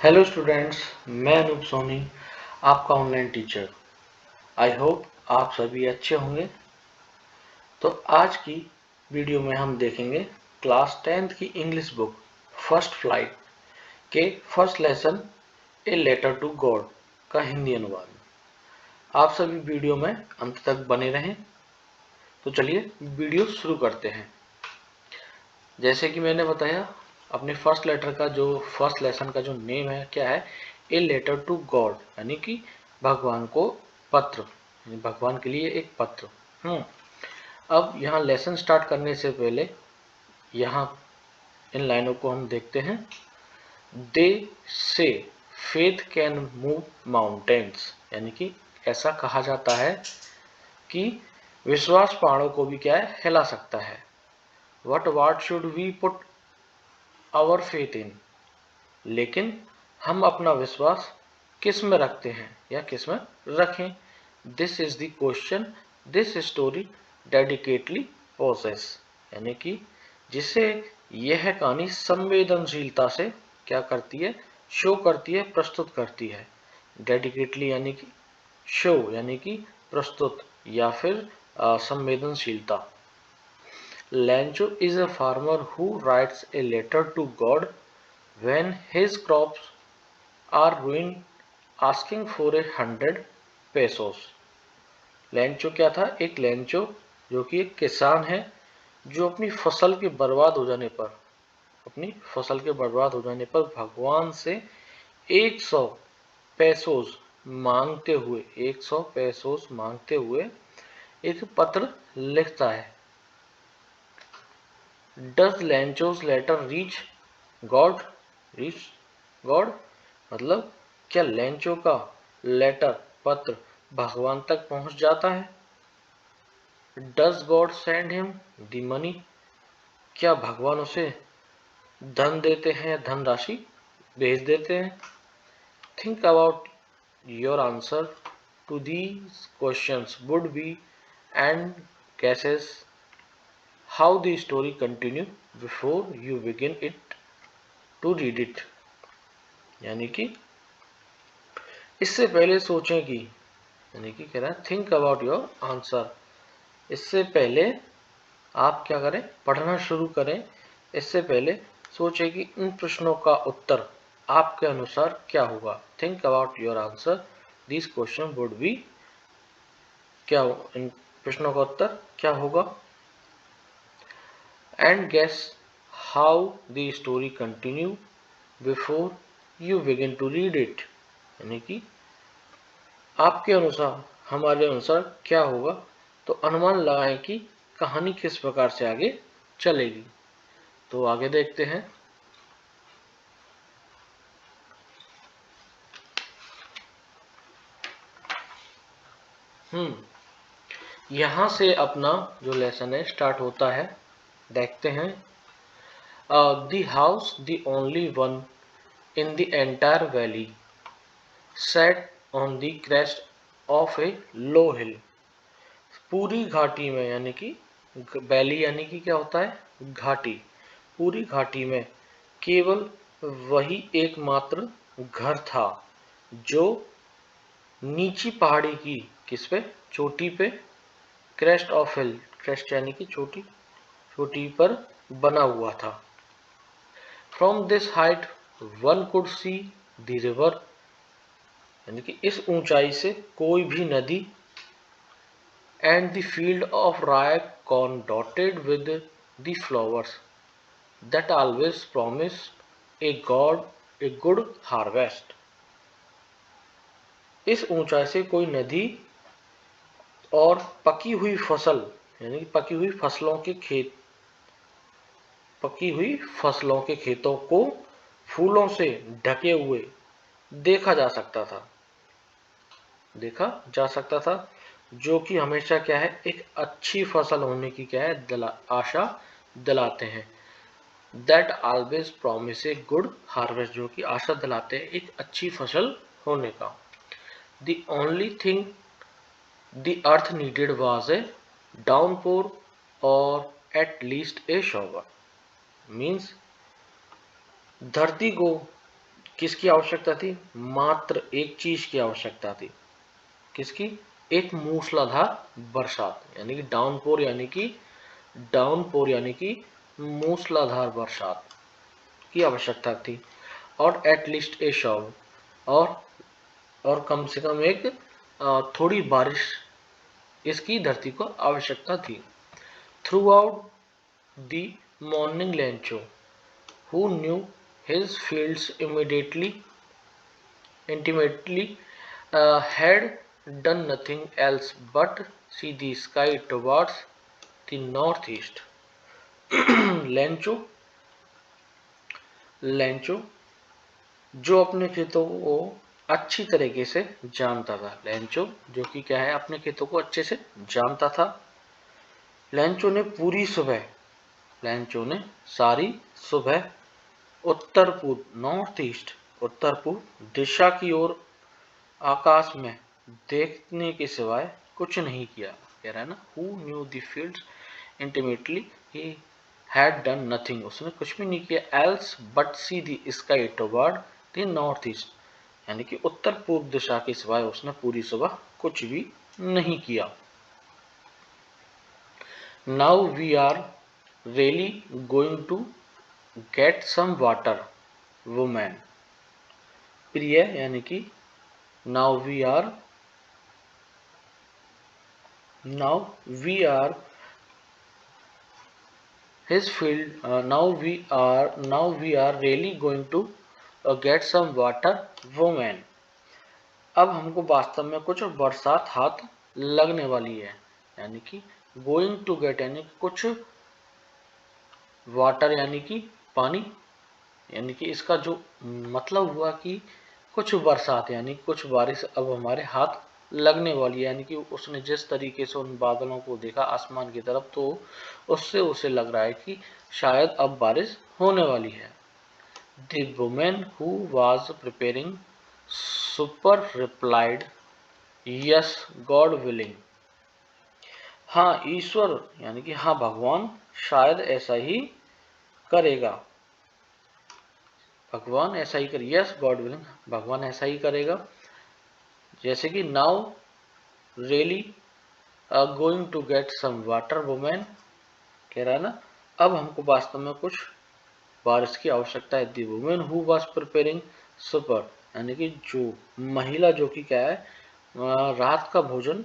Hello students, मैं अनूप सोनी, आपका online teacher. I hope आप सभी अच्छे होंगे। तो आज की वीडियो में हम देखेंगे क्लास 10th की इंग्लिश बुक फर्स्ट फ्लाइट के first lesson a letter to God का हिंदी अनुवाद। आप सभी वीडियो में अंत तक बने रहें। तो चलिए वीडियो शुरू करते हैं। जैसे कि मैंने बताया, अपने फर्स्ट लेटर का जो फर्स्ट लेसन का जो नेम है क्या है, ए लेटर टू गॉड, यानी कि भगवान को पत्र, यानी भगवान के लिए एक पत्र। अब यहाँ लेसन स्टार्ट करने से पहले यहाँ इन लाइनों को हम देखते हैं। दे से फेथ कैन मूव माउंटेन्स, यानी कि ऐसा कहा जाता है कि विश्वास पहाड़ों को भी क्या है, हिला सकता है। what should we put our faith in, लेकिन हम अपना विश्वास किस में रखते हैं या किस में रखें। This is the question this story dedicatedly poses, यानी कि जिसे यह कहानी संवेदनशीलता से क्या करती है, शो करती है, प्रस्तुत करती है। डेडिकेटली यानी कि शो, यानी कि प्रस्तुत या फिर संवेदनशीलता। Lancho is a farmer who writes a letter to God when his crops are ruined, asking for 100 pesos. लैंचो क्या था? एक लैंचो जो कि एक किसान है, जो अपनी फसल के बर्बाद हो जाने पर, भगवान से 100 पैसोस मांगते हुए एक पत्र लिखता है। Does Lencho's letter reach God? मतलब क्या लैंचो का लेटर, पत्र, भगवान तक पहुंच जाता है? Does God send him the money? क्या भगवान उसे धन देते हैं, धनराशि भेज देते हैं? Think about your answer to these questions would be and guesses how the story continue before you begin it to read it, यानी कि इससे पहले सोचें कि, यानी कि कह रहा है थिंक अबाउट योर आंसर, इससे पहले आप क्या करें, पढ़ना शुरू करें। इससे पहले सोचें कि इन प्रश्नों का उत्तर आपके अनुसार क्या होगा। Think about your answer, this question would be, क्या इन प्रश्नों का उत्तर क्या होगा। And guess how the story continue before you begin to read it, यानी कि आपके अनुसार, हमारे अनुसार क्या होगा, तो अनुमान लगाएं कि कहानी किस प्रकार से आगे चलेगी। तो आगे देखते हैं। यहां से अपना जो लेसन है स्टार्ट होता है। देखते हैं। The house the only one in the entire valley set on the crest of a low hill. पूरी घाटी में, यानी कि वैली यानी कि क्या होता है, घाटी। पूरी घाटी में केवल वही एकमात्र घर था जो नीची पहाड़ी की, किस पे, चोटी पे, क्रेस्ट ऑफ हिल, क्रेस्ट यानी कि चोटी, चोटी पर बना हुआ था। From this height one could see the river, यानी कि इस ऊंचाई से कोई भी नदी, and the field of ripe corn dotted with the flowers that always promised a good harvest। इस ऊंचाई से कोई नदी और पकी हुई फसल, यानी कि पकी हुई फसलों के खेतों को फूलों से ढके हुए देखा जा सकता था, जो कि हमेशा क्या है, एक अच्छी फसल होने की क्या है, आशा दिलाते हैं। That always promise a good harvest, जो कि आशा दिलाते हैं एक अच्छी फसल होने का। The only thing the earth needed was a downpour or at least a shower. Means धरती को किसकी आवश्यकता थी? मात्र एक चीज की आवश्यकता थी। किसकी? एक मूसलाधार बरसात, यानी कि डाउनपोर, यानी कि मूसलाधार बरसात की आवश्यकता थी। और एटलीस्ट ए शॉवर, और कम से कम एक थोड़ी बारिश इसकी धरती को आवश्यकता थी। Through out the morning Lencho, who knew his fields intimately, had done nothing else but see the sky towards the northeast. Lencho Lencho जो अपने खेतों को अच्छी तरीके से जानता था। लेंचो जो कि क्या है, अपने खेतों को अच्छे से जानता था। लेंचो ने सारी सुबह उत्तर पूर्व, नॉर्थ ईस्ट, उत्तर पूर्व दिशा की ओर आकाश में देखने के सिवाय कुछ नहीं किया। कह रहा है ना, who knew the fields intimately, he had done nothing, उसने कुछ भी नहीं किया, else but see the sky toward the north east, यानी कि उत्तर पूर्व दिशा के सिवाय उसने पूरी सुबह कुछ भी नहीं किया। Now we are really going to get some water, woman. प्रिय यानी कि now we are his field, now we are really going to get some water, woman. अब हमको वास्तव में कुछ बरसात हाथ लगने वाली है, यानी कि गोइंग टू गेट यानी कुछ, वाटर यानी कि पानी, यानी कि इसका जो मतलब हुआ कि कुछ बरसात यानी कुछ बारिश अब हमारे हाथ लगने वाली है, यानी कि उसने जिस तरीके से उन बादलों को देखा आसमान की तरफ, तो उससे उसे लग रहा है कि शायद अब बारिश होने वाली है। The woman who was preparing supper replied, "Yes, God willing." हाँ ईश्वर यानी कि हाँ भगवान शायद ऐसा ही करेगा। भगवान ऐसा ही करे, यस गॉड विलिंग, भगवान ऐसा ही करेगा। जैसे कि now really going to get some water, women कह रहा है ना, अब हमको वास्तव में कुछ बारिश की आवश्यकता है। दी women who was preparing super, यानी कि जो महिला जो कि क्या है, रात का भोजन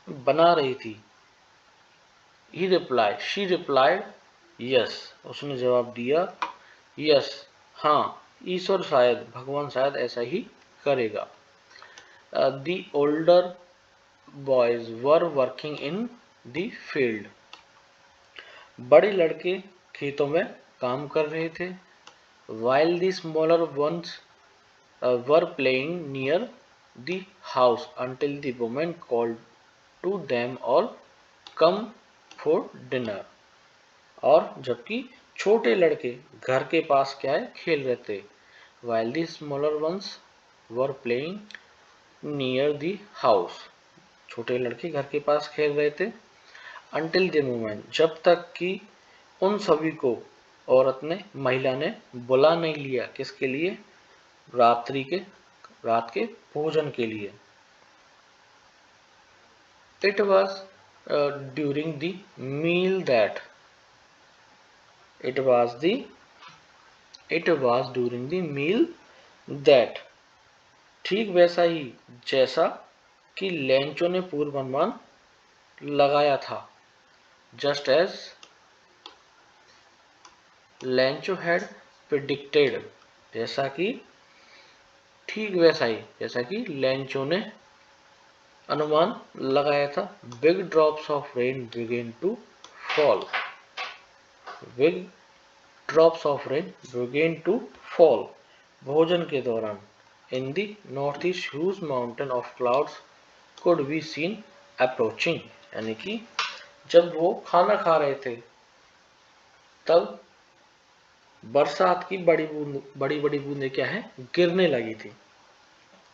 बना रही थी। शी रिप्लाइड यस, उसने जवाब दिया यस, हाँ ईश्वर शायद, भगवान शायद ऐसा ही करेगा। The older boys were working in the field, बड़े लड़के खेतों में काम कर रहे थे। while the smaller ones were playing near the house until the woman called to them all come for dinner, और जबकि छोटे लड़के घर के पास क्या है, खेल रहे थे। while the smaller ones were playing near the house, छोटे लड़के घर के पास खेल रहे थे। until the moment, जब तक कि उन सभी को महिला ने बुला नहीं लिया, किसके लिए, रात के भोजन के लिए। It was during the meal that, it was during the meal that, ठीक वैसा ही जैसा कि लेंचो ने पूर्वानुमान लगाया था। just as Lencho had predicted, जैसा कि ठीक वैसा ही जैसा कि लेंचो ने अनुमान लगाया था। Big drops of rain began to fall, big drops of rain began to fall, भोजन के दौरान। In the north east huge mountain of clouds could be seen approaching, यानी कि जब वो खाना खा रहे थे तब बरसात की बड़ी बड़ी बूंदें क्या है, गिरने लगी थी।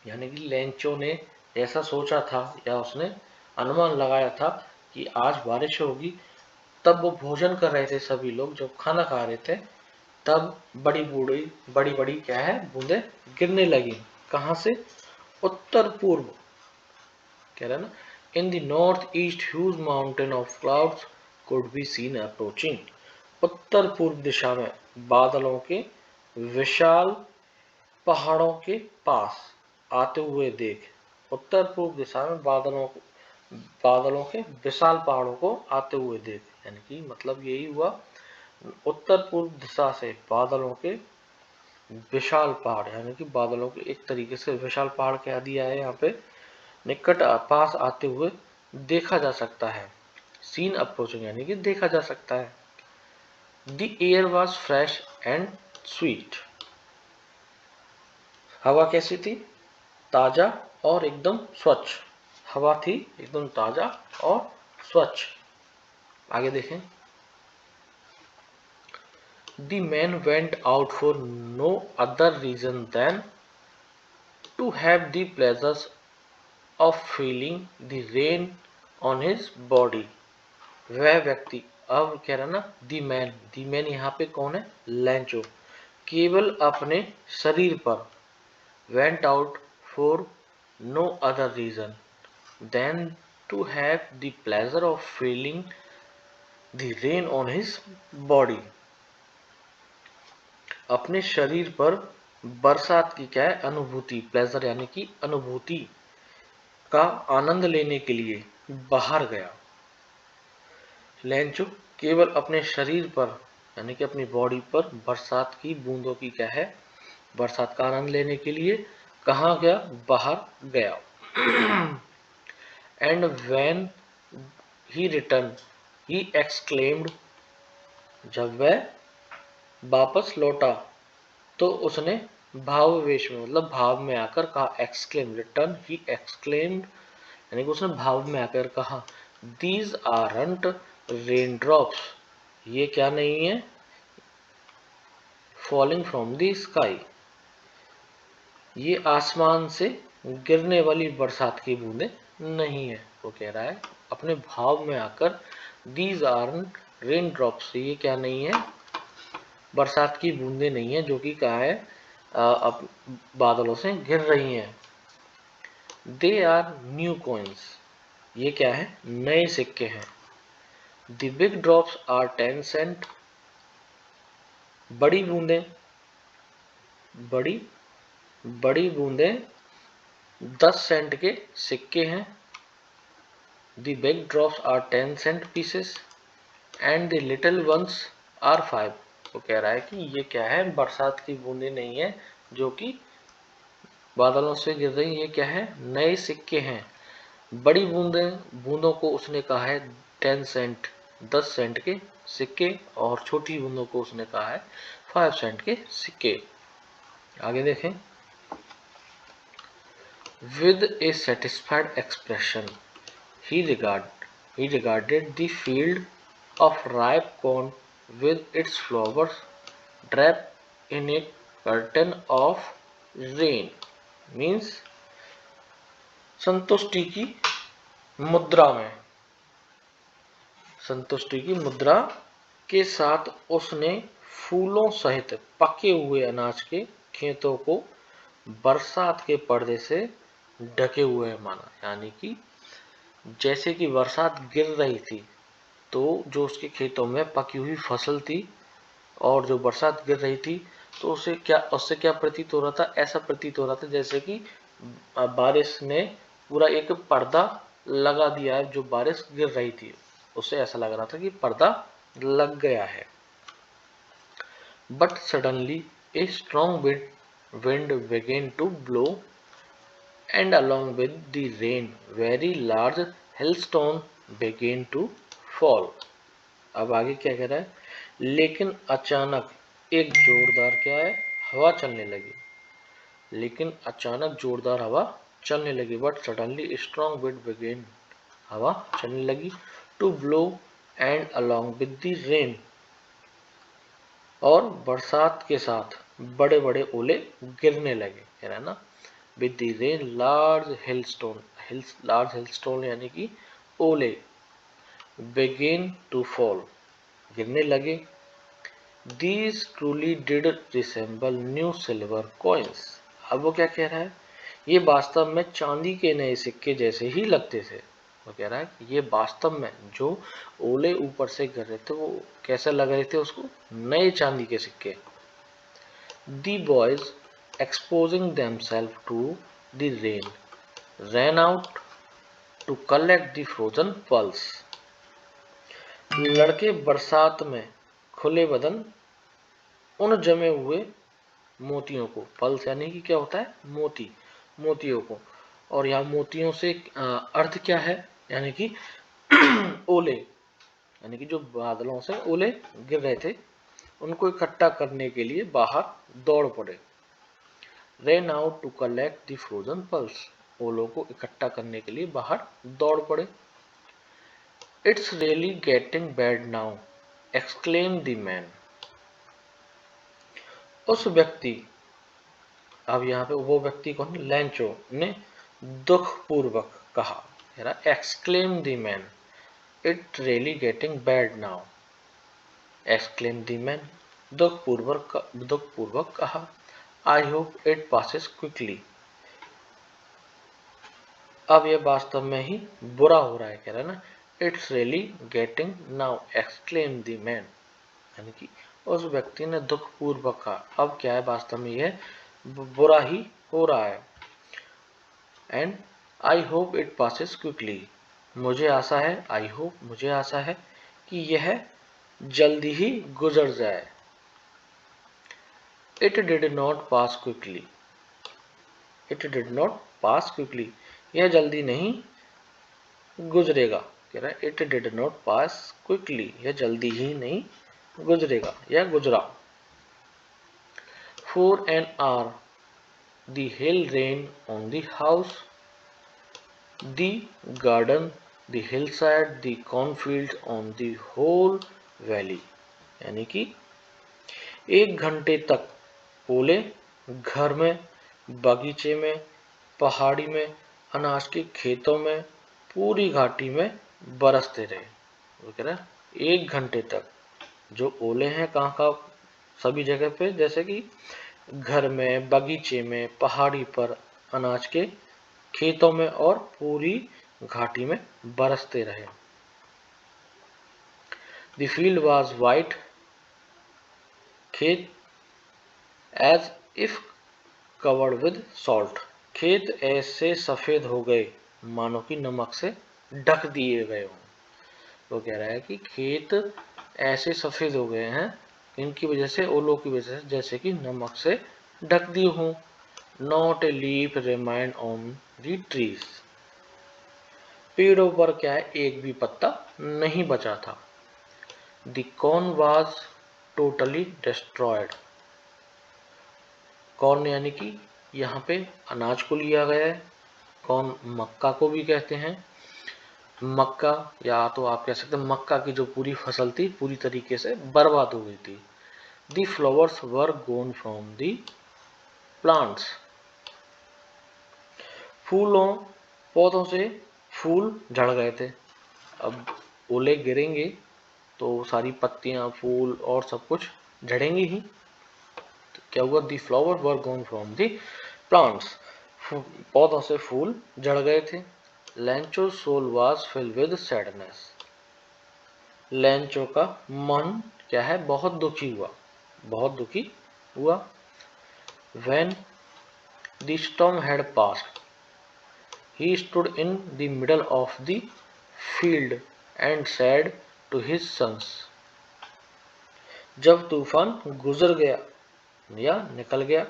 यानी कि लेंचो ने ऐसा सोचा था या उसने अनुमान लगाया था कि आज बारिश होगी। तब वो भोजन कर रहे थे, सभी लोग जब खाना खा रहे थे, तब बड़ी बड़ी क्या है बूंदे गिरने लगी। कहां से? उत्तर पूर्व, कह रहा है ना, in the north east huge mountain of clouds could be seen approaching. उत्तर पूर्व दिशा में बादलों के विशाल पहाड़ों के पास आते हुए देख। उत्तर पूर्व दिशा में बादलों के विशाल पहाड़ों को आते हुए देख, यानी कि मतलब यही हुआ, उत्तर पूर्व दिशा से बादलों के विशाल पहाड़, यानी कि बादलों के एक तरीके से विशाल पहाड़ कह दिया है यहाँ पे, निकट पास आते हुए देखा जा सकता है। सीन अप्रोचिंग यानी कि देखा जा सकता है। The air was fresh and sweet. हवा कैसी थी? ताजा और एकदम स्वच्छ। हवा थी एकदम ताजा और स्वच्छ। आगे देखें। The man went out for no other reason than to have the pleasures of feeling the rain on his body। वह व्यक्ति, अब कह रहा ना दी मैन यहाँ पे कौन है? लैंचो। केवल अपने शरीर पर, went out for no other reason than to have the pleasure of feeling the rain on his body। अपने शरीर पर बरसात की क्या है? अनुभूति, प्लेजर यानी कि अनुभूति का आनंद लेने के लिए बाहर गया। लेंचो केवल अपने शरीर पर यानी कि अपनी बॉडी पर बरसात की बूंदों की क्या है? बरसात का आनंद लेने के लिए कहाँ गया? बाहर गया। And when he return he exclaimed, जब वह वापस लौटा तो उसने भावावेश में, मतलब भाव में आकर कहा, एक्सक्लेम, रिटर्न ही एक्सक्लेम्ड, यानी कि उसने भाव में आकर कहा, दीज आरंट रेन ड्रॉप्स, ये क्या नहीं है? फॉलिंग फ्रॉम द स्काई, ये आसमान से गिरने वाली बरसात की बूंदे नहीं है। वो कह रहा है अपने भाव में आकर, दीज आरंट रेन ड्रॉप्स, ये क्या नहीं है? बरसात की बूंदे नहीं है जो कि क्या है? अब बादलों से गिर रही हैं। दे आर न्यू कॉइन्स, ये क्या है? नए सिक्के हैं। The big drops are 10 cent, बड़ी बूंदें, बड़ी बूंदें 10 सेंट के सिक्के हैं। The big drops are 10 cent pieces and the little ones are 5। वो कह रहा है कि ये क्या है? बरसात की बूंदें नहीं है जो कि बादलों से गिर रही, ये क्या है? नए सिक्के हैं। बड़ी बूंदों को उसने कहा है 10 सेंट, 10 सेंट के सिक्के, और छोटी बूंदों को उसने कहा है 5 सेंट के सिक्के। आगे देखें। With a satisfied expression he regarded the field of ripe corn with its flowers drape in a curtain of rain. Means संतुष्टि की मुद्रा में, संतुष्टि की मुद्रा के साथ उसने फूलों सहित पके हुए अनाज के खेतों को बरसात के पर्दे से ढके हुए माना। यानी कि जैसे कि बरसात गिर रही थी तो जो उसके खेतों में पकी हुई फसल थी और जो बरसात गिर रही थी तो उससे क्या प्रतीत हो रहा था? ऐसा प्रतीत हो रहा था जैसे कि बारिश ने पूरा एक पर्दा लगा दिया है, जो बारिश गिर रही थी उससे ऐसा लग रहा था कि पर्दा लग गया है। But suddenly a strong wind began to blow and along with the rain very large hailstone began to fall। अब आगे क्या कह रहा है? लेकिन अचानक एक जोरदार क्या है? हवा चलने लगी। लेकिन अचानक जोरदार हवा चलने लगी। But suddenly strong wind began, हवा चलने लगी, to blow and along with the rain, और बरसात के साथ बड़े बड़े ओले गिरने लगे। कह रहा है ना, with the rain large hailstone यानी कि ओले, बिगेन टू फॉल, गिरने लगे। These truly did resemble new silver coins. अब वो क्या कह रहा है, ये वास्तव में चांदी के नए सिक्के जैसे ही लगते थे। वो कह रहा है कि ये वास्तव में जो ओले ऊपर से गिर रहे थे वो कैसे लग रहे थे उसको, नए चांदी के सिक्के। The boys, exposing themselves to the rain, ran out to collect the frozen pearls. लड़के बरसात में खुले बदन उन जमे हुए मोतियों को, पल्स यानी कि क्या होता है, मोती, मोतियों को, और यहाँ मोतियों से अर्थ क्या है, यानी कि ओले, यानी कि जो बादलों से ओले गिर रहे थे उनको इकट्ठा करने के लिए बाहर दौड़ पड़े। Ran out to collect the frozen pearls, ओलों को इकट्ठा करने के लिए बाहर दौड़ पड़े। It's really getting bad now, exclaimed the man. उस व्यक्ति, अब यहाँ पे वो व्यक्ति कौन, लैंचो ने दुख पूर्वक कहा, exclaimed the man. It's really getting bad now, exclaimed the man. दुख पूर्वक कहा। I hope it passes quickly. अब यह वास्तव में ही बुरा हो रहा है, कह रहा है ना, It's really getting now, exclaimed the man. यानी कि उस व्यक्ति ने दुख पूर्वक कहा, अब क्या है, वास्तव में यह बुरा ही हो रहा है। And I hope it passes quickly. मुझे आशा है, I hope मुझे आशा है कि यह जल्दी ही गुजर जाए। It did not pass quickly. It did not pass quickly. यह जल्दी नहीं गुजरेगा, कह रहा है It did not pass quickly. यह जल्दी ही नहीं गुजरेगा, यह गुजरा। For an hour the hail rained on the house, the garden, the hillside, the cornfields, on the whole valley. यानी कि 1 घंटे तक ओले घर में, बगीचे में, पहाड़ी में, अनाज के खेतों में, पूरी घाटी में बरसते रहे। वो कह रहा है 1 घंटे तक जो ओले हैं कहाँ का, सभी जगह पे, जैसे कि घर में, बगीचे में, पहाड़ी पर, अनाज के खेतों में और पूरी घाटी में बरसते रहे। The field was white, खेत as if covered with salt. खेत ऐसे सफेद हो गए मानो कि नमक से ढक दिए गए हों। वो कह रहा है कि खेत ऐसे सफेद हो गए हैं इनकी वजह से, ओलों की वजह से, जैसे कि नमक से ढक दिए हों। Not a leaf remained on the trees. पेड़ों पर क्या है, एक भी पत्ता नहीं बचा था। The corn was totally destroyed. Corn यानी कि यहाँ पे अनाज को लिया गया है, कॉर्न मक्का को भी कहते हैं। मक्का, या तो आप कह सकते हैं मक्का की जो पूरी फसल थी पूरी तरीके से बर्बाद हो गई थी। The flowers were gone from the plants. फूलों, पौधों से फूल झड़ गए थे। अब ओले गिरेंगे तो सारी पत्तियां, फूल और सब कुछ झड़ेंगे ही। तो क्या हुआ, the flower were gone from the plants, पौधों से फूल झड़ गए थे। Lencho soul was filled with sadness, Lencho का मन क्या है, बहुत दुखी हुआ, बहुत दुखी हुआ। When the storm had passed, he stood in the middle of the field and said to his sons. जब तूफान गुजर गया या निकल गया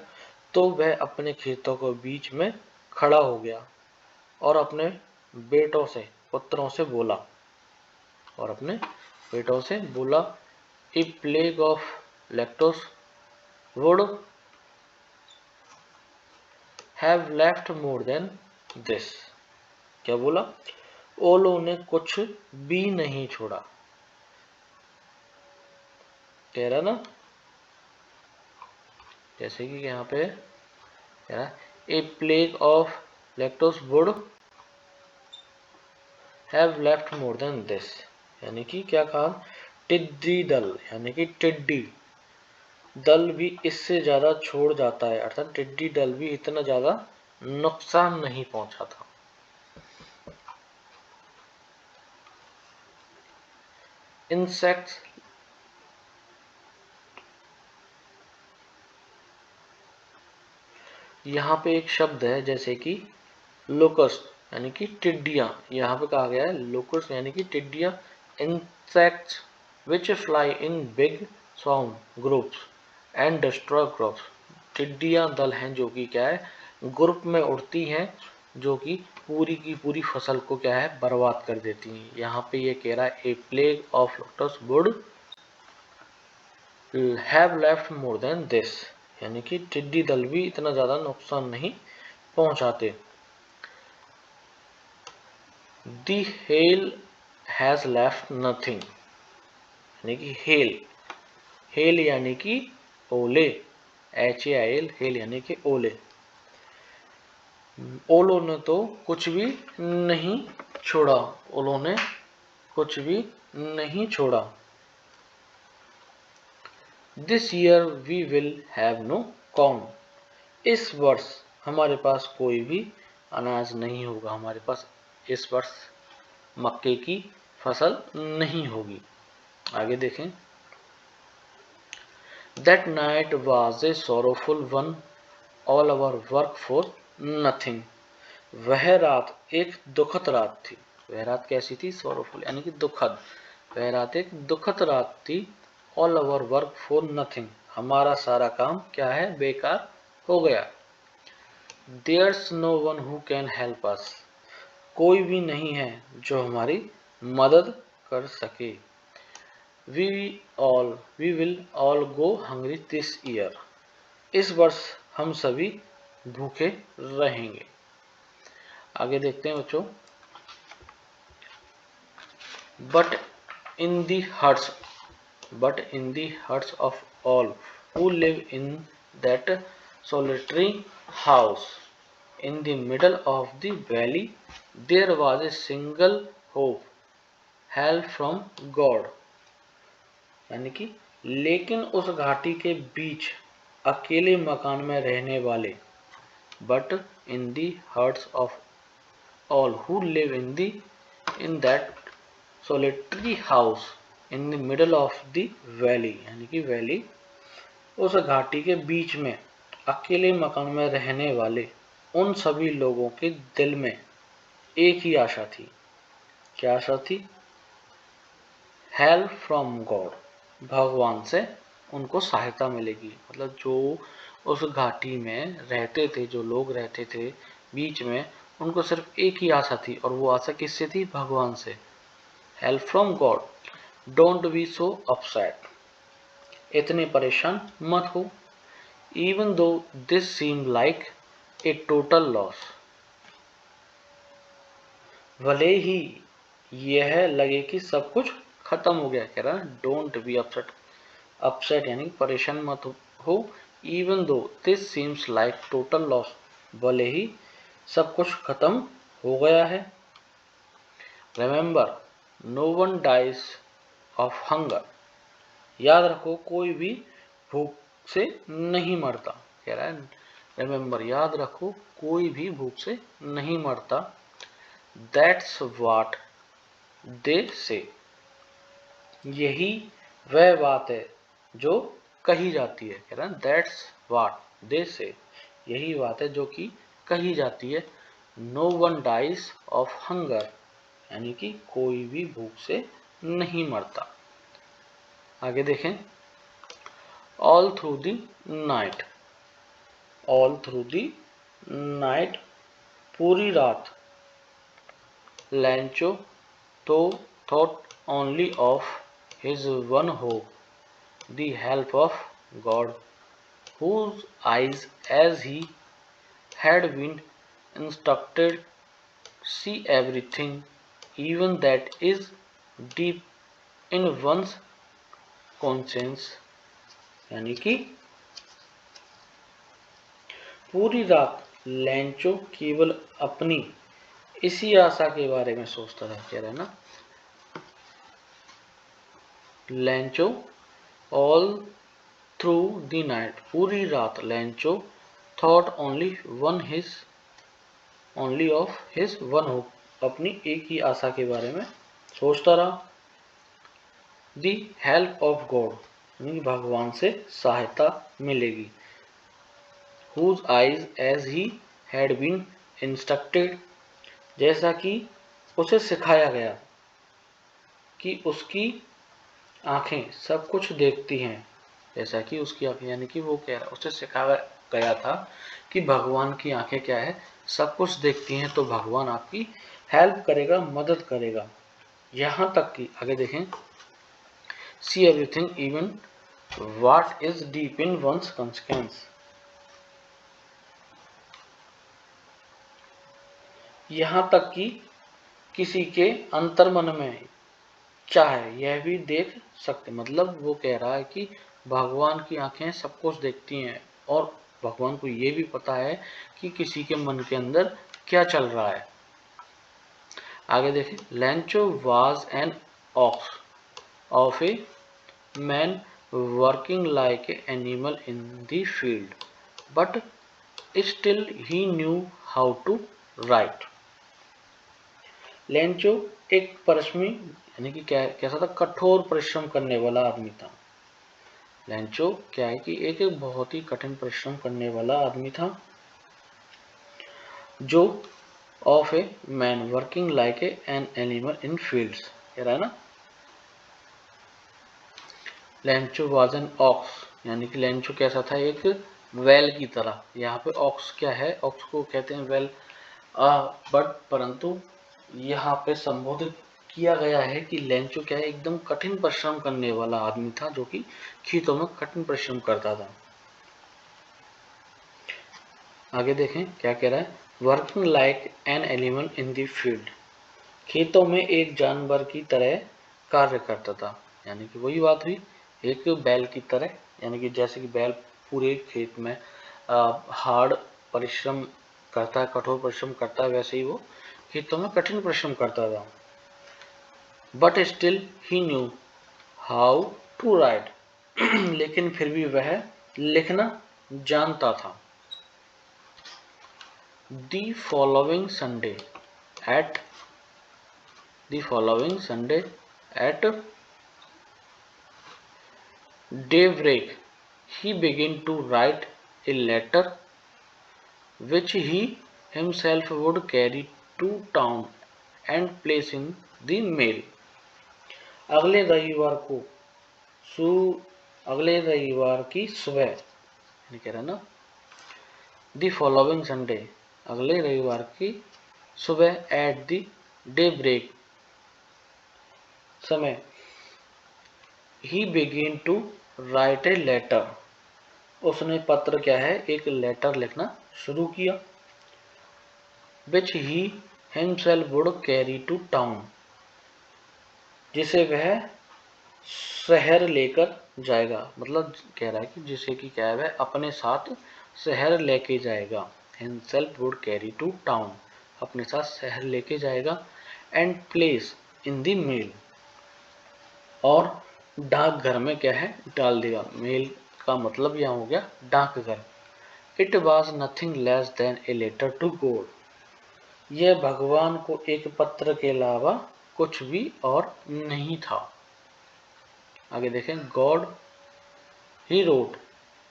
तो वह अपने खेतों के बीच में खड़ा हो गया और अपने बेटों से, पुत्रों से बोला, और अपने बेटों से बोला, A plague of locusts would have left more than this. क्या बोला, ओलों ने कुछ भी नहीं छोड़ा, कह रहा ना, जैसे कि यहाँ पे a plague of locusts would have left more than this, यानी कि क्या कहा, टिड्डी दल यानी कि टिड्डी दल भी इससे ज्यादा छोड़ जाता है, अर्थात टिड्डी दल भी इतना ज्यादा नुकसान नहीं पहुंचाता। इंसेक्ट्स यहाँ पे एक शब्द है जैसे कि लोकस्ट यानी कि टिड्डियां, यहाँ पे कहा गया है लोकस्ट यानी कि टिड्डियां। Insects which fly in big swarm groups and destroy crops. टिड्डियां दल हैं जो कि क्या है, ग्रुप में उड़ती हैं, जो कि पूरी की पूरी फसल को क्या है, बर्बाद कर देती हैं। यहाँ पे ये कह रहा है a plague of locusts would have left more than this, यानी कि टिड्डी दल भी इतना ज्यादा नुकसान नहीं पहुंचाते। The hell has left nothing, यानी कि हेल, हेल यानी कि ओले, HAIL, हेल यानी कि ओले। ओलों ने तो कुछ भी नहीं छोड़ा, ओलों ने कुछ भी नहीं छोड़ा। This year we will have no corn, इस वर्ष हमारे पास कोई भी अनाज नहीं होगा, हमारे पास इस वर्ष मक्के की फसल नहीं होगी। आगे देखें। That night was a sorrowful one, all our work for nothing. वह रात एक दुखद रात थी। वह रात कैसी थी? sorrowful यानी कि दुखद। वह रात एक दुखद रात थी। all our work for nothing, हमारा सारा काम क्या है, बेकार हो गया। There's no one who can help us, कोई भी नहीं है जो हमारी मदद कर सके। We will all go hungry this year, इस वर्ष हम सभी भूखे रहेंगे। आगे देखते हैं बच्चों। But in the hearts of all who live in that solitary house in the middle of the valley, there was a single hope, help from God, यानी कि लेकिन उस घाटी के बीच अकेले मकान में रहने वाले, but in the hearts of all who live in that solitary house in the middle of the valley, यानी कि वैली, उस घाटी के बीच में अकेले मकान में रहने वाले उन सभी लोगों के दिल में एक ही आशा थी। क्या आशा थी? हेल्प फ्रॉम गॉड, भगवान से उनको सहायता मिलेगी। मतलब जो उस घाटी में रहते थे, जो लोग रहते थे बीच में, उनको सिर्फ एक ही आशा थी, और वो आशा किससे थी? भगवान से। Help from God, don't be so upset, इतने परेशान मत हो। Even though this seem like a total loss, भले ही यह लगे कि सब कुछ खत्म हो गया। कह रहा है डोंट बी अपसेट, अपसेट यानी परेशान मत हो। Even though this seems like total loss, भले ही सब कुछ खत्म हो गया है। Remember no one dies of hunger, याद रखो कोई भी भूख से नहीं मरता। कह रहा है रिमेंबर, याद रखो कोई भी भूख से नहीं मरता। दैट्स व्हाट दे से, यही वह बात है जो कही जाती है। कह रहा है दैट्स व्हाट दे से, यही बात है जो कि कही जाती है। No one dies of hunger, यानी कि कोई भी भूख से नहीं मरता। आगे देखें। All through the night, all through the night, पूरी रात। लैंचो तो thought only of his one hope, the help of God, whose eyes, as he had been instructed, see everything, even that is deep in one's conscience। यानी कि पूरी रात लैंचो केवल अपनी इसी आशा के बारे में सोचता था। कह रहा है ना, लैंचो ऑल थ्रू द नाइट, पूरी रात Lencho thought only of his one hope, अपनी एक ही आशा के बारे में सोचता रहा। द हेल्प ऑफ गॉड, भगवान से सहायता मिलेगी। whose eyes as he had been instructed, जैसा कि उसे सिखाया गया कि उसकी आंखें सब कुछ देखती हैं, जैसा कि उसकी आंखें, यानी कि वो कह रहा, उसे सिखाया गया था कि भगवान की आंखें क्या है, सब कुछ देखती हैं, तो भगवान आपकी हेल्प करेगा, मदद करेगा। यहाँ तक कि आगे देखें, see everything even what is deep in one's consequence, यहाँ तक कि किसी के अंतर्मन में क्या है यह भी देख सकते। मतलब वो कह रहा है कि भगवान की आंखें सब कुछ देखती हैं और भगवान को ये भी पता है कि किसी के मन के अंदर क्या चल रहा है। आगे देखें, Lencho was an ox of a man working like an animal in the field but still he knew how to write. लेंचो एक परिश्रमी, यानी कि कैसा था, कठोर परिश्रम करने वाला आदमी था। लेंचो क्या है कि एक बहुत ही कठिन परिश्रम करने वाला आदमी था, जो of a man working like an animal in fields, कह रहा है ना। लेंचो वाज एन ऑक्स, यानी कि लेंचो कैसा था, एक वेल की तरह। यहाँ पे ऑक्स क्या है, ऑक्स को कहते हैं वेल, बट परंतु यहाँ पे संबोधित किया गया है कि लेंचो क्या है, एकदम कठिन परिश्रम करने वाला आदमी था, जो कि खेतों में कठिन परिश्रम करता था। आगे देखें क्या कह रहा है, working like an animal in the field, खेतों में एक जानवर की तरह कार्य करता था। यानी कि वही बात हुई, एक बैल की तरह, यानी कि जैसे कि बैल पूरे खेत में हार्ड परिश्रम करता है, कठोर परिश्रम करता है, वैसे ही वो खेतों में कठिन परिश्रम करता था। But still he knew how to write, लेकिन फिर भी वह लिखना जानता था। The following Sunday at daybreak he began to write a letter which he himself would carry to town and place in the mail। अगले रविवार की सुबह, कह रहा ना, द फॉलोइंग संडे, अगले रविवार की सुबह, एट द डे ब्रेक समय, he begin to write a letter, उसने पत्र क्या है, एक लेटर लिखना शुरू किया। Which he himself would carry to town, जिसे वह शहर लेकर जाएगा। मतलब कह रहा है कि जिसे कि क्या है, वह अपने साथ शहर लेके जाएगा। Himself would carry to town, अपने साथ शहर लेके जाएगा। And place in the mail, और डाकघर में क्या है, डाल देगा। मेल का मतलब यहाँ हो गया डाकघर। It was nothing less than a letter to God, यह भगवान को एक पत्र के अलावा कुछ भी और नहीं था। आगे देखें, God he wrote,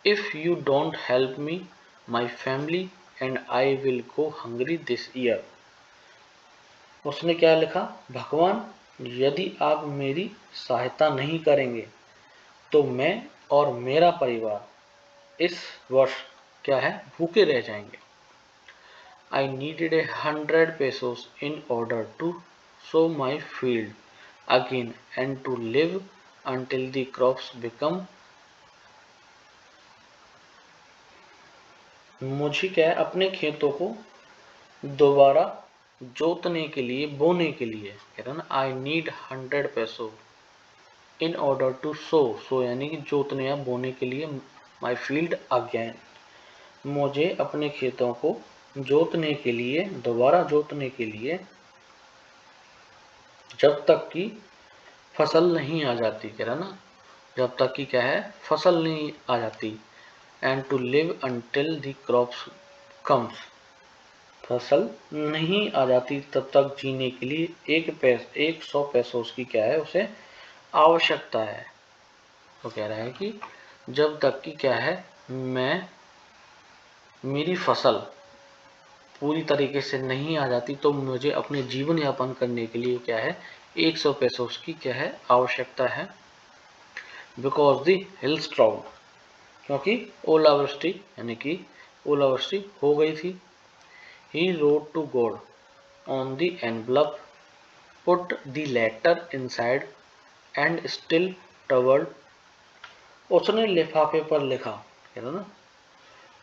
if you don't help me my family and I will go hungry this year. उसने क्या लिखा, भगवान यदि आप मेरी सहायता नहीं करेंगे तो मैं और मेरा परिवार इस वर्ष क्या है, भूखे रह जाएंगे। I needed 100 pesos in order to sow my field again and to live until the crops become, मुझे क्या है, अपने खेतों को दोबारा जोतने के लिए, बोने के लिए, कह रहा ना, आई नीड 100 पैसो इन ऑर्डर टू सो यानी कि जोतने या बोने के लिए, माई फील्ड अगेन, मुझे अपने खेतों को जोतने के लिए, दोबारा जोतने के लिए, जब तक कि फसल नहीं आ जाती, कह रहा ना, जब तक कि क्या है, फसल नहीं आ जाती। And to live until the crops comes, फसल नहीं आ जाती तब तक जीने के लिए 100 पेसोस की क्या है, उसे आवश्यकता है। तो कह रहा है कि जब तक कि क्या है, मेरी फसल पूरी तरीके से नहीं आ जाती तो मुझे अपने जीवन यापन करने के लिए क्या है, 100 पेसोस की क्या है, आवश्यकता है। बिकॉज द हिल्स ड्राउट, क्योंकि ओलावृष्टि यानी कि ओलावृष्टि हो गई थी। He wrote to God on the envelope, put the letter inside and still troubled. उसने लिफाफे पर लिखा, कहना ना,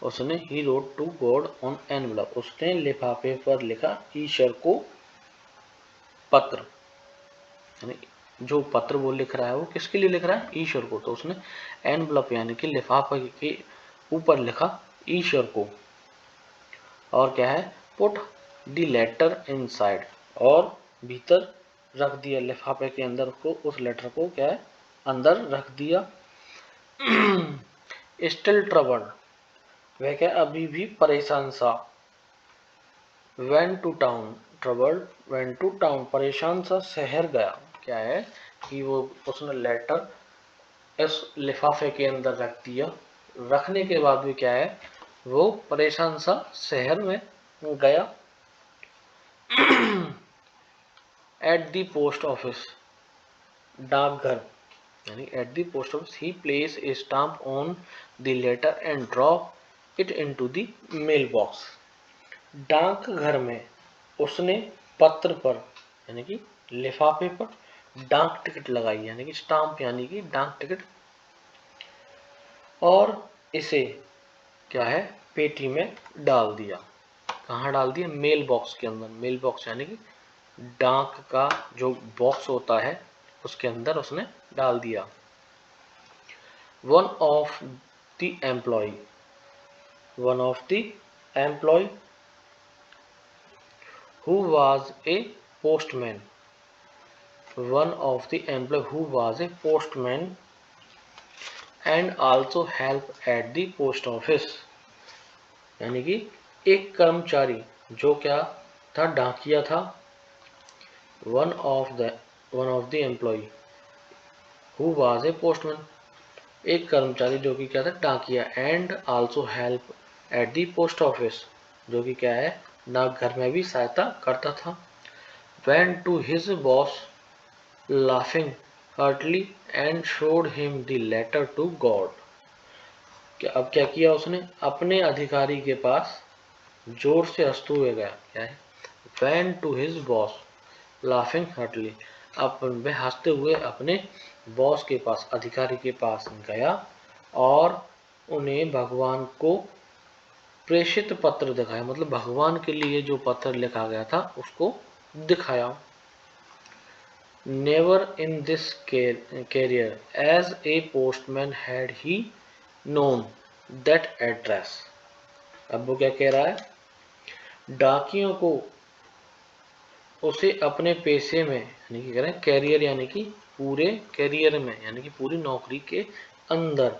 उसने he wrote to God on envelope, उसने लिफाफे पर लिखा ईश्वर को पत्र, यानी जो पत्र वो लिख रहा है वो किसके लिए लिख रहा है, ईश्वर को। तो उसने एनवलप यानी कि लिफाफे के ऊपर लिखा ईश्वर को, और क्या है, पुट द लेटर इनसाइड, और भीतर रख दिया, लिफाफे के अंदर को, उस लेटर को क्या है, अंदर रख दिया। स्टिल ट्रबल्ड, वह क्या अभी भी परेशान सा। Went to town, troubled went to town, परेशान सा शहर गया। क्या है कि वो उसने लेटर इस लिफाफे के अंदर रख दिया, रखने के बाद भी क्या है, वो परेशान सा शहर में गया। एट द पोस्ट ऑफिस, डाकघर, यानी at the post office, he place a stamp on the letter and drop it into the mail box. डाकघर में उसने पत्र पर यानी कि लिफाफे पर डाक टिकट लगाई, यानी कि स्टाम्प यानी कि डाक टिकट, और इसे क्या है, पेटी में डाल दिया। कहाँ डाल दिया, मेल बॉक्स के अंदर। मेल बॉक्स यानी कि डाक का जो बॉक्स होता है उसके अंदर उसने डाल दिया। One of the employee, one of the employee who was a postman, one of the employee who was a postman and also help at the post office, यानी कि एक कर्मचारी जो क्या था, डाकिया था। One of the employee who was a postman, एक कर्मचारी जो कि क्या था, डाकिया। And also help at the post office, जो कि क्या है, डाकघर में भी सहायता करता था। Went to his boss laughing heartily and showed him the letter to God. अब क्या किया उसने, अपने अधिकारी के पास जोर से हंसते हुए गया। क्या है, went to his boss laughing heartily, अपन वह हंसते हुए अपने बॉस के पास, अधिकारी के पास गया और उन्हें भगवान को प्रेषित पत्र दिखाया, मतलब भगवान के लिए जो पत्र लिखा गया था उसको दिखाया। Never in this career as a postman had he known that address. अब वो क्या कह रहा है, डाकियों को उसे अपने पेशे में, यानी कि कह रहे हैं कैरियर, यानी कि पूरे कैरियर में, यानी कि पूरी नौकरी के अंदर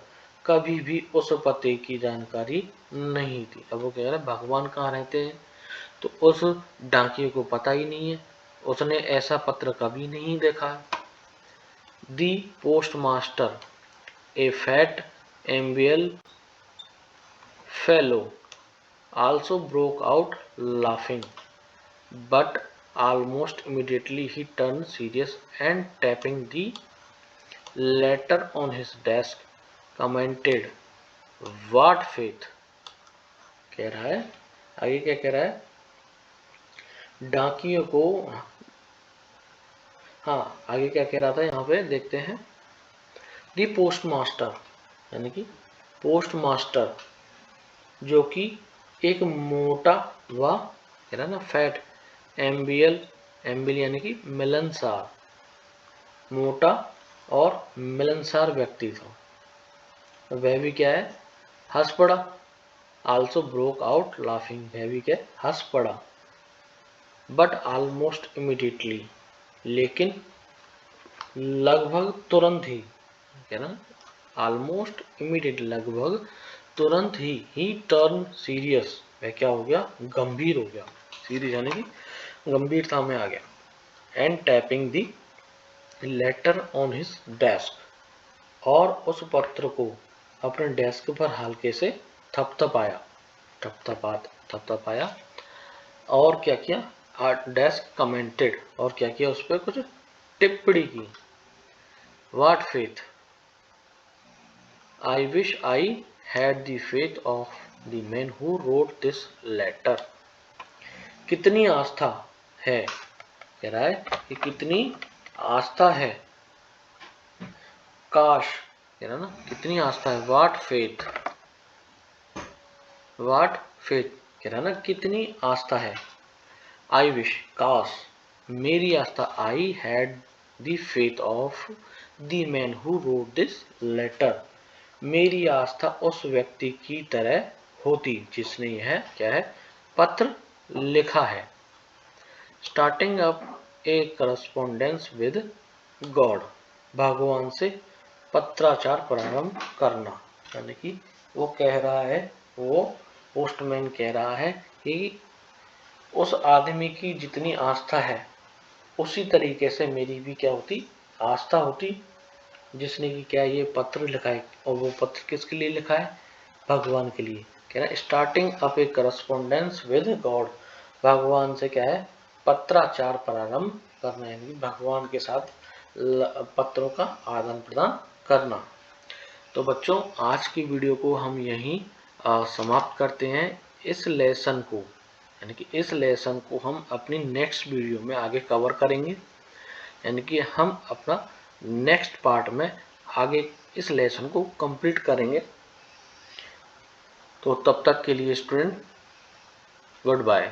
कभी भी उस पते की जानकारी नहीं थी। अब वो कह रहे हैं भगवान कहाँ रहते हैं, तो उस डाकिये को पता ही नहीं है, उसने ऐसा पत्र कभी नहीं देखा। The postmaster a fat amiable fellow also broke out laughing, but almost immediately he turned serious and tapping the letter on his desk commented, "What faith?" कह रहा है, आगे क्या कह रहा है, डाकियों को, हाँ आगे क्या कह रहा था यहाँ पे देखते हैं। दी पोस्ट मास्टर, यानी कि पोस्ट मास्टर जो कि एक मोटा व, कह रहा ना, फैट, एम्बियल, एम्बियल यानी कि मिलनसार, मोटा और मिलनसार व्यक्ति था। वह भी क्या है, हंस पड़ा। आल्सो ब्रोक आउट लाफिंग, वह भी क्या, हंस पड़ा। बट ऑलमोस्ट इमीडिएटली, लेकिन लगभग तुरंत ही, क्या ना, ऑलमोस्ट इमीडिएट, लगभग तुरंत ही टर्न सीरियस, वह क्या हो गया, गंभीर हो गया, सीरियस यानी कि गंभीरता में आ गया। And tapping the later on his desk, और उस पत्र को अपने डेस्क पर हल्के से थपथपाया, थपथपाया, और क्या किया, डेस्क कमेंटेड, और क्या किया, उस पर कुछ टिप्पणी की। What faith, I wish I had the faith of the man who wrote this letter. कितनी आस्था है, कह रहा है कि कितनी आस्था है, काश, कह रहा ना, कितनी आस्था है। व्हाट फेथ, व्हाट फेथ, कह रहा ना, कितनी आस्था है। आई विश, काश, मेरी आस्था, I had the faith of the man who wrote this letter, मेरी आस्था उस व्यक्ति की तरह होती जिसने यह क्या है, पत्र लिखा है। Starting up A correspondence with God, भगवान से पत्राचार प्रारंभ करना, यानी कि वो कह रहा है, वो पोस्टमैन कह रहा है कि उस आदमी की जितनी आस्था है उसी तरीके से मेरी भी क्या होती, आस्था होती, जिसने कि क्या ये पत्र लिखा है। और वो पत्र किसके लिए लिखा है, भगवान के लिए। कह रहा है starting up A correspondence with God, भगवान से क्या है, पत्राचार प्रारंभ करना, यानी भगवान के साथ पत्रों का आदान प्रदान करना। तो बच्चों, आज की वीडियो को हम यहीं समाप्त करते हैं। इस लेसन को, यानी कि इस लेसन को हम अपनी नेक्स्ट वीडियो में आगे कवर करेंगे, यानी कि हम अपना नेक्स्ट पार्ट में आगे इस लेसन को कंप्लीट करेंगे। तो तब तक के लिए स्टूडेंट, गुड बाय।